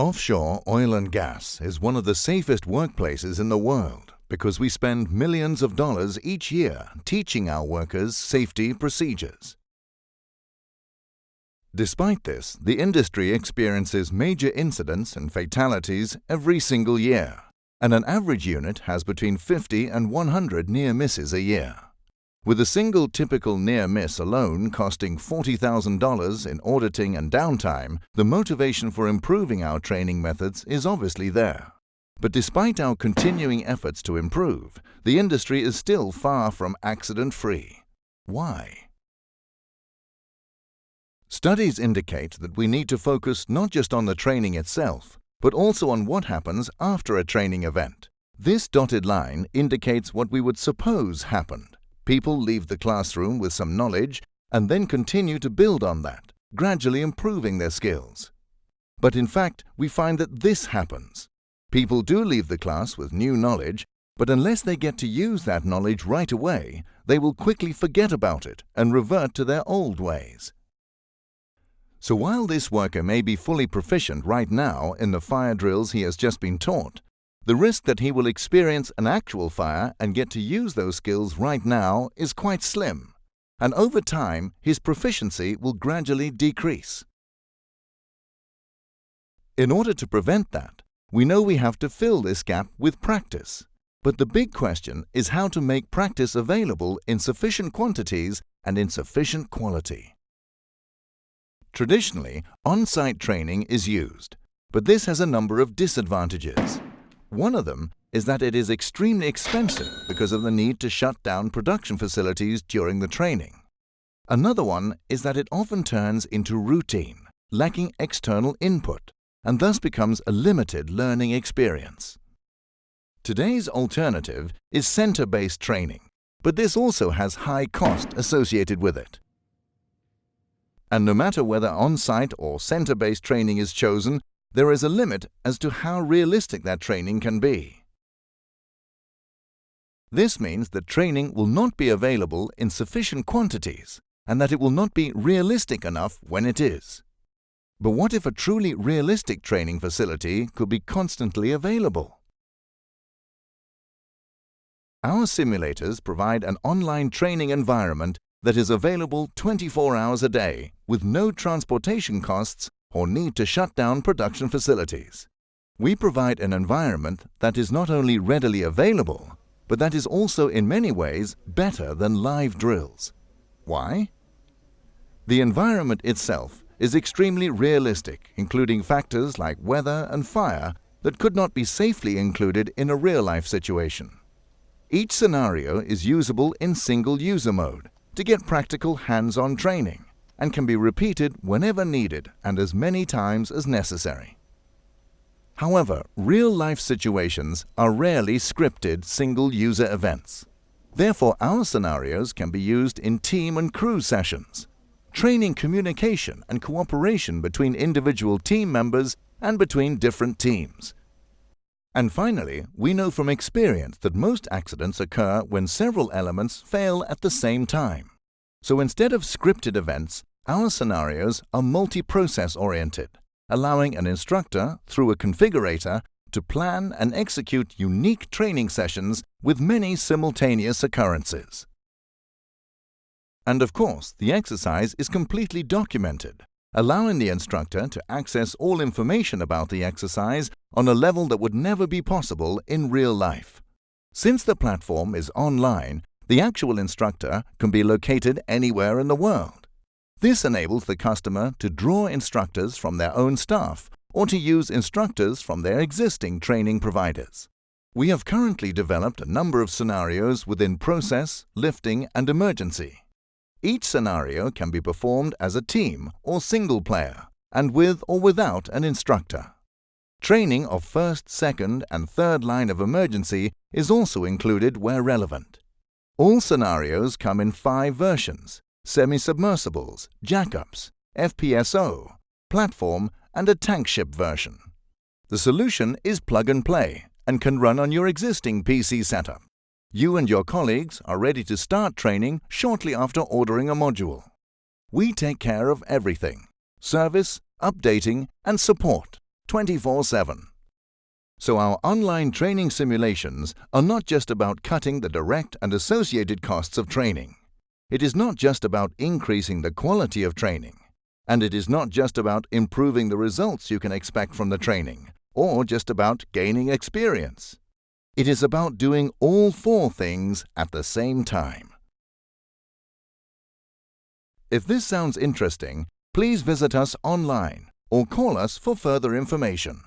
Offshore oil and gas is one of the safest workplaces in the world because we spend millions of dollars each year teaching our workers safety procedures. Despite this, the industry experiences major incidents and fatalities every single year, and an average unit has between 50 and 100 near misses a year. With a single typical near miss alone costing $40,000 in auditing and downtime, the motivation for improving our training methods is obviously there. But despite our continuing efforts to improve, the industry is still far from accident-free. Why? Studies indicate that we need to focus not just on the training itself, but also on what happens after a training event. This dotted line indicates what we would suppose happened. People leave the classroom with some knowledge and then continue to build on that, gradually improving their skills. But in fact, we find that this happens. People do leave the class with new knowledge, but unless they get to use that knowledge right away, they will quickly forget about it and revert to their old ways. So while this worker may be fully proficient right now in the fire drills he has just been taught, the risk that he will experience an actual fire and get to use those skills right now is quite slim, and over time his proficiency will gradually decrease. In order to prevent that, we know we have to fill this gap with practice. But the big question is how to make practice available in sufficient quantities and in sufficient quality. Traditionally, on-site training is used, but this has a number of disadvantages. One of them is that it is extremely expensive because of the need to shut down production facilities during the training. Another one is that it often turns into routine, lacking external input, and thus becomes a limited learning experience. Today's alternative is center-based training, but this also has high cost associated with it. And no matter whether on-site or center-based training is chosen, there is a limit as to how realistic that training can be. This means that training will not be available in sufficient quantities and that it will not be realistic enough when it is. But what if a truly realistic training facility could be constantly available? Our simulators provide an online training environment that is available 24 hours a day with no transportation costs or need to shut down production facilities. We provide an environment that is not only readily available, but that is also in many ways better than live drills. Why? The environment itself is extremely realistic, including factors like weather and fire that could not be safely included in a real-life situation. Each scenario is usable in single-user mode to get practical hands-on training, and can be repeated whenever needed and as many times as necessary. However, real-life situations are rarely scripted single-user events. Therefore, our scenarios can be used in team and crew sessions, training communication and cooperation between individual team members and between different teams. And finally, we know from experience that most accidents occur when several elements fail at the same time. So instead of scripted events, our scenarios are multi-process oriented, allowing an instructor, through a configurator, to plan and execute unique training sessions with many simultaneous occurrences. And of course, the exercise is completely documented, allowing the instructor to access all information about the exercise on a level that would never be possible in real life. Since the platform is online, the actual instructor can be located anywhere in the world. This enables the customer to draw instructors from their own staff or to use instructors from their existing training providers. We have currently developed a number of scenarios within process, lifting, and emergency. Each scenario can be performed as a team or single player and with or without an instructor. Training of first, second, and third line of emergency is also included where relevant. All scenarios come in 5 versions: semi-submersibles, jackups, FPSO, platform, and a tank ship version. The solution is plug and play and can run on your existing PC setup. You and your colleagues are ready to start training shortly after ordering a module. We take care of everything: service, updating, and support 24/7. So our online training simulations are not just about cutting the direct and associated costs of training. It is not just about increasing the quality of training. And it is not just about improving the results you can expect from the training, or just about gaining experience. It is about doing all four things at the same time. If this sounds interesting, please visit us online or call us for further information.